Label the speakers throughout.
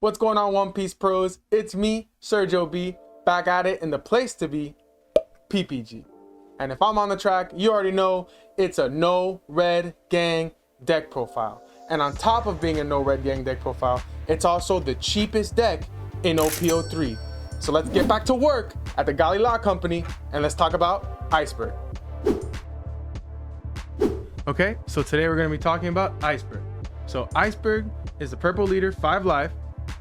Speaker 1: What's going on, One Piece pros? It's me, Sergio B, back at it in the place to be, PPG. And if I'm on the track, you already know it's a no red gang deck profile. And on top of being a no red gang deck profile, it's also the cheapest deck in OPO3. So let's get back to work at the Galila Company and let's talk about Iceburg. Okay, so today we're going to be talking about Iceburg. So Iceburg is the purple leader, 5 life,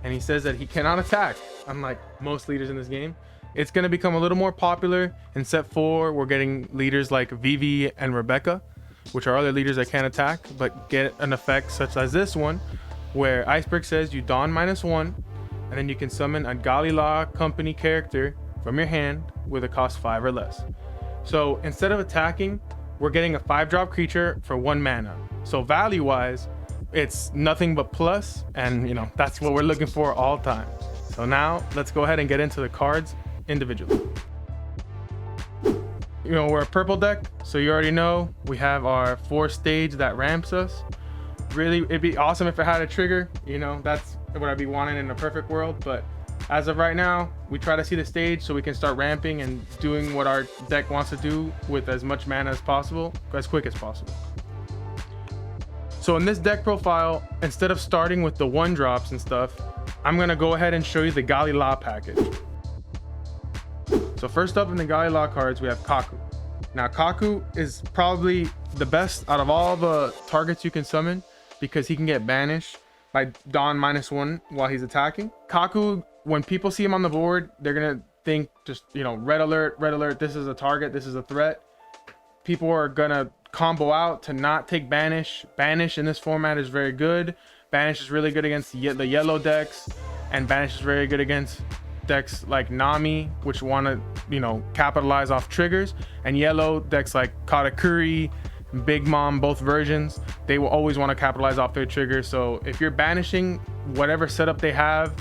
Speaker 1: and he says that he cannot attack, unlike most leaders in this game. It's going to become a little more popular. In set 4, we're getting leaders like Vivi and Rebecca, which are other leaders that can't attack, but get an effect such as this one, where Iceburg says you don -1, and then you can summon a Galila Company character from your hand with a cost 5 or less. So instead of attacking, we're getting a 5-drop creature for 1 mana. So value-wise, it's nothing but plus, and that's what we're looking for all time. So now let's go ahead and get into the cards individually. We're a purple deck, so you already know we have our 4 stage that ramps us. Really, it'd be awesome if it had a trigger. That's what I'd be wanting in a perfect world, but as of right now, we try to see the stage so we can start ramping and doing what our deck wants to do with as much mana as possible, as quick as possible. So in this deck profile, instead of starting with the 1-drops and stuff, I'm gonna go ahead and show you the Galila package. So first up in the Galila cards, we have Kaku. Now Kaku is probably the best out of all the targets you can summon because he can get banished by don -1 while he's attacking. Kaku, when people see him on the board, they're gonna think just, red alert, this is a target, this is a threat. People are gonna combo out to not take banish. Banish in this format is very good. Banish is really good against the yellow decks, and banish is very good against decks like Nami, which want to capitalize off triggers, and yellow decks like Katakuri, Big Mom, both versions, they will always want to capitalize off their triggers. So if you're banishing, whatever setup they have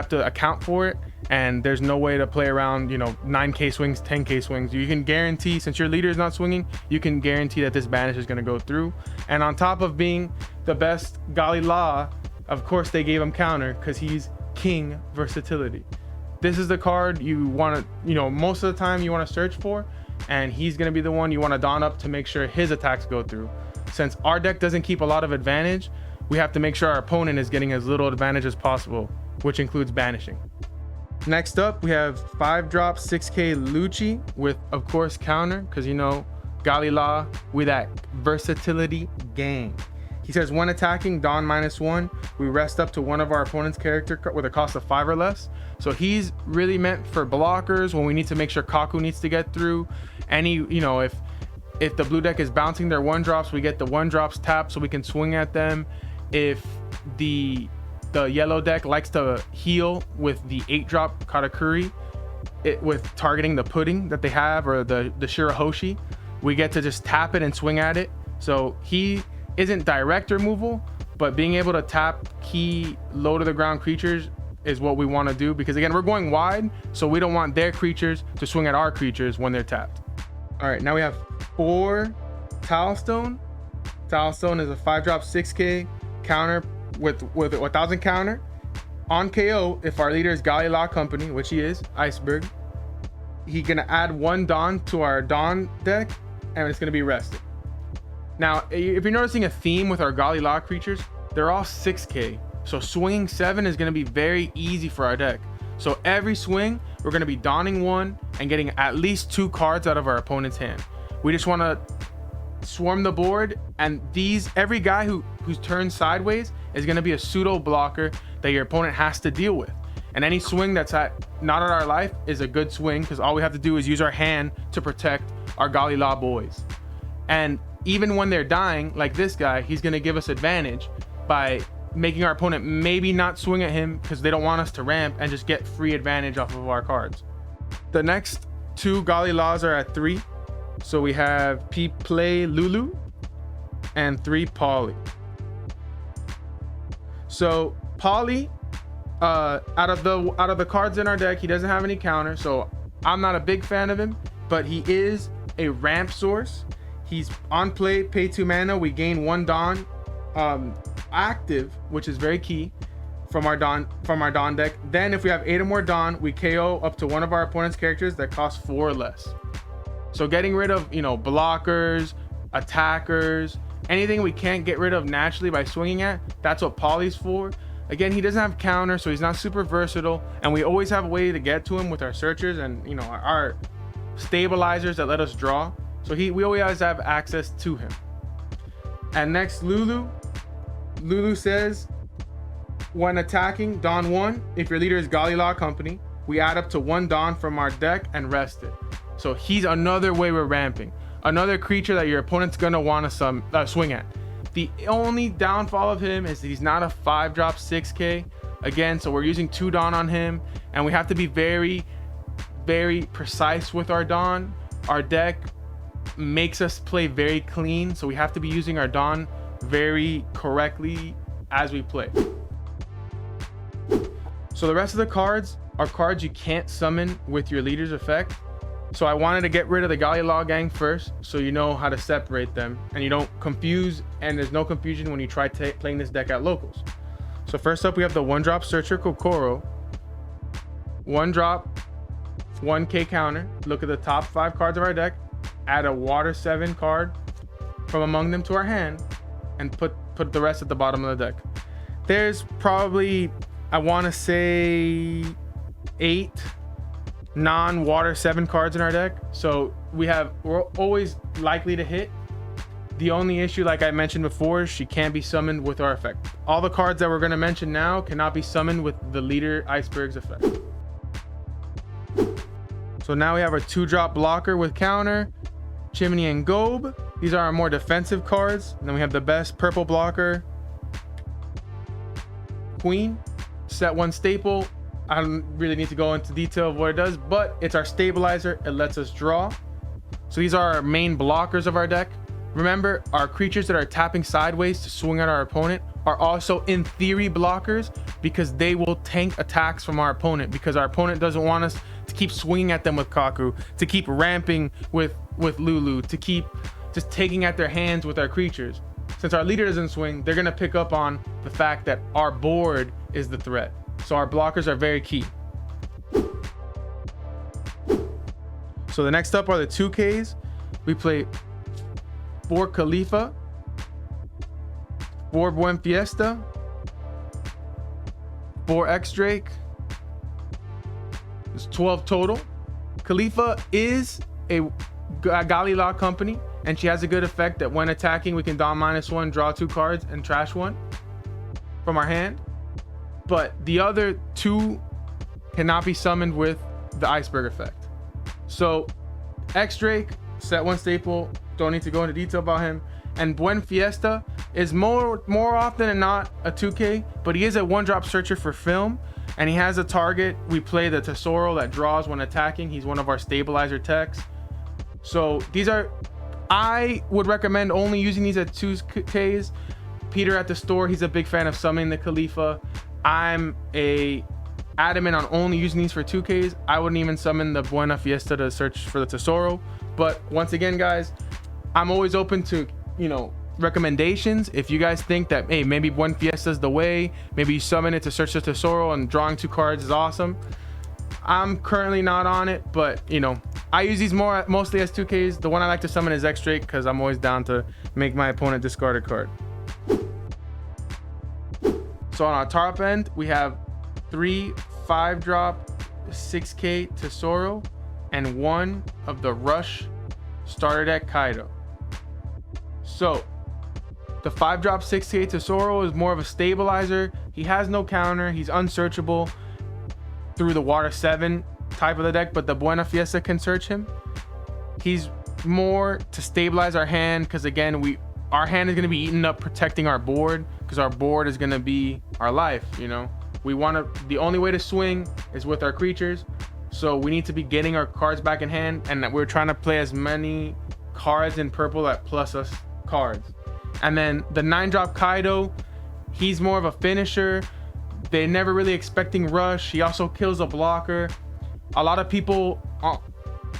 Speaker 1: to account for it, and there's no way to play around 9k swings, 10k swings. You can guarantee, since your leader is not swinging, you can guarantee that this banish is going to go through. And on top of being the best Galila, of course they gave him counter because he's king versatility. This is the card you want to, most of the time you want to search for, and he's going to be the one you want to don up to make sure his attacks go through. Since our deck doesn't keep a lot of advantage, we have to make sure our opponent is getting as little advantage as possible, which includes banishing. Next up, we have 5-drop 6k Lucci with, of course, counter, because Galila with that versatility gang. He says when attacking, don -1, we rest up to one of our opponent's character with a cost of 5 or less. So he's really meant for blockers when we need to make sure Kaku needs to get through. Any, if the blue deck is bouncing their 1-drops, we get the 1-drops tapped so we can swing at them. If the yellow deck likes to heal with the 8-drop Katakuri, with targeting the pudding that they have, or the Shirahoshi, we get to just tap it and swing at it. So he isn't direct removal, but being able to tap key low to the ground creatures is what we want to do, because again, we're going wide, so we don't want their creatures to swing at our creatures when they're tapped. All right, now we have 4 Talstone. Talstone is a 5-drop 6k counter with 1000 counter on KO. If our leader is Galila Company, which he is, Iceburg, he's gonna add 1 don to our don deck, and it's gonna be rested. Now, if you're noticing a theme with our Galila creatures, they're all 6k. So swinging 7 is gonna be very easy for our deck. So every swing, we're gonna be donning 1 and getting at least 2 cards out of our opponent's hand. We just wanna swarm the board, and every guy who's turned sideways is going to be a pseudo blocker that your opponent has to deal with. And any swing that's not at our life is a good swing, because all we have to do is use our hand to protect our Galila boys. And even when they're dying, like this guy, he's going to give us advantage by making our opponent maybe not swing at him because they don't want us to ramp, and just get free advantage off of our cards. The next 2 Galilas are at 3. So we have Play Lulu and 3 Polly. So Polly, out of the cards in our deck, he doesn't have any counter, so I'm not a big fan of him, but he is a ramp source. He's on play, pay 2 mana, we gain 1 don active, which is very key from our Dawn deck. Then if we have 8 or more Dawn, we KO up to one of our opponent's characters that costs 4 or less. So getting rid of, you know, blockers, attackers, anything we can't get rid of naturally by swinging at, that's what Poly's for. Again, he doesn't have counter, so he's not super versatile, and we always have a way to get to him with our searchers and, you know, our stabilizers that let us draw. So we always have access to him. And next, Lulu. Lulu says, when attacking Dawn 1, if your leader is Galila Company, we add up to 1 Dawn from our deck and rest it. So he's another way we're ramping. Another creature that your opponent's gonna want to swing at. The only downfall of him is that he's not a 5-drop 6k. Again, so we're using 2 Dawn on him, and we have to be very, very precise with our Dawn. Our deck makes us play very clean, so we have to be using our Dawn very correctly as we play. So the rest of the cards are cards you can't summon with your leader's effect. So I wanted to get rid of the Galila gang first, so you know how to separate them and you don't confuse, and there's no confusion when you try playing this deck at locals. So first up, we have the 1-drop Searcher Kokoro. 1-drop, 1k counter. Look at the top 5 cards of our deck, add a water 7 card from among them to our hand, and put the rest at the bottom of the deck. There's probably, I want to say, 8 non-water 7 cards in our deck, so we're always likely to hit. The only issue, like I mentioned before, is she can't be summoned with our effect. All the cards that we're going to mention now cannot be summoned with the leader Iceburg's effect. So now we have our 2-drop blocker with counter, Chimney and Gobe. These are our more defensive cards. And then we have the best purple blocker, Queen. Set 1 staple. I don't really need to go into detail of what it does, but it's our stabilizer. It lets us draw. So these are our main blockers of our deck. Remember, our creatures that are tapping sideways to swing at our opponent are also in theory blockers, because they will tank attacks from our opponent, because our opponent doesn't want us to keep swinging at them with Kaku, to keep ramping with Lulu, to keep just taking at their hands with our creatures. Since our leader doesn't swing, they're going to pick up on the fact that our board is the threat. So our blockers are very key. So the next up are the 2Ks. We play 4 Khalifa, 4 Buen Fiesta, 4 X-Drake. It's 12 total. Khalifa is a Galila Company, and she has a good effect that when attacking, we can Dawn -1, draw 2 cards, and trash 1 from our hand. But the other 2 cannot be summoned with the Iceburg effect. So X-Drake, set 1 staple, don't need to go into detail about him. And Buen Fiesta is more often than not a 2k, but he is a 1-drop searcher for film, and he has a target. We play the Tesoro that draws when attacking. He's one of our stabilizer techs. So these are, I would recommend only using these at 2Ks. Peter at the store, he's a big fan of summoning the Khalifa. I'm adamant on only using these for 2Ks. I wouldn't even summon the Buena Fiesta to search for the Tesoro. But once again, guys, I'm always open to, you know, recommendations. If you guys think that, hey, maybe Buen Fiesta is the way, maybe you summon it to search the Tesoro and drawing 2 cards is awesome. I'm currently not on it, but, you know, I use these mostly as 2Ks. The one I like to summon is X-Drake, because I'm always down to make my opponent discard a card. So on our top end, we have 3 5-drop 6k Tesoro and 1 of the Rush starter deck Kaido. So the 5-drop 6k Tesoro is more of a stabilizer. He has no counter. He's unsearchable through the Water 7 type of the deck, but the Buena Fiesta can search him. He's more to stabilize our hand, because again, our hand is going to be eaten up protecting our board, because our board is going to be our life. You know, the only way to swing is with our creatures, so we need to be getting our cards back in hand, and we're trying to play as many cards in purple that plus us cards. And then the 9-drop Kaido, he's more of a finisher. They're never really expecting rush. He also kills a blocker. A lot of people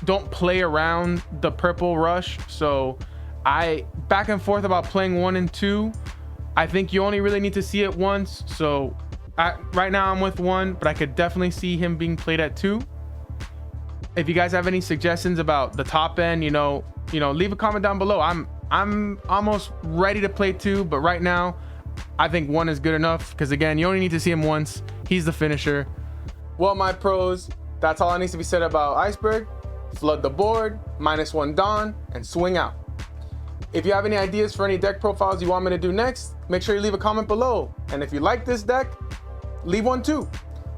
Speaker 1: don't play around the purple rush, so I back and forth about playing 1 and 2. I think you only really need to see it once, so Right now I'm with 1, but I could definitely see him being played at 2. If you guys have any suggestions about the top end, leave a comment down below. I'm almost ready to play 2, but right now I think 1 is good enough, because again, you only need to see him once. He's the finisher. Well, my pros, that's all that needs to be said about Iceburg. Flood the board, -1 Dawn, and swing out. If you have any ideas for any deck profiles you want me to do next, make sure you leave a comment below. And if you like this deck, leave one too.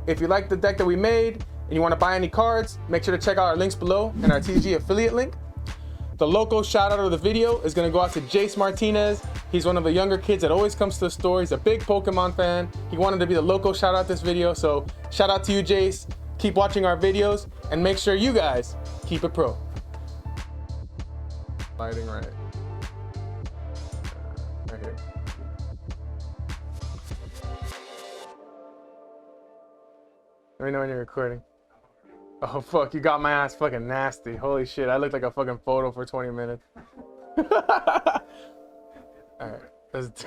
Speaker 1: If you like the deck that we made and you want to buy any cards, make sure to check out our links below and our TG affiliate link. The local shout out of the video is going to go out to Jace Martinez. He's one of the younger kids that always comes to the store. He's a big Pokemon fan. He wanted to be the local shout out this video. So shout out to you, Jace. Keep watching our videos and make sure you guys keep it pro. Lighting right here. Let me know when you're recording. Oh fuck, you got my ass fucking nasty. Holy shit, I looked like a fucking photo for 20 minutes. Alright, let's do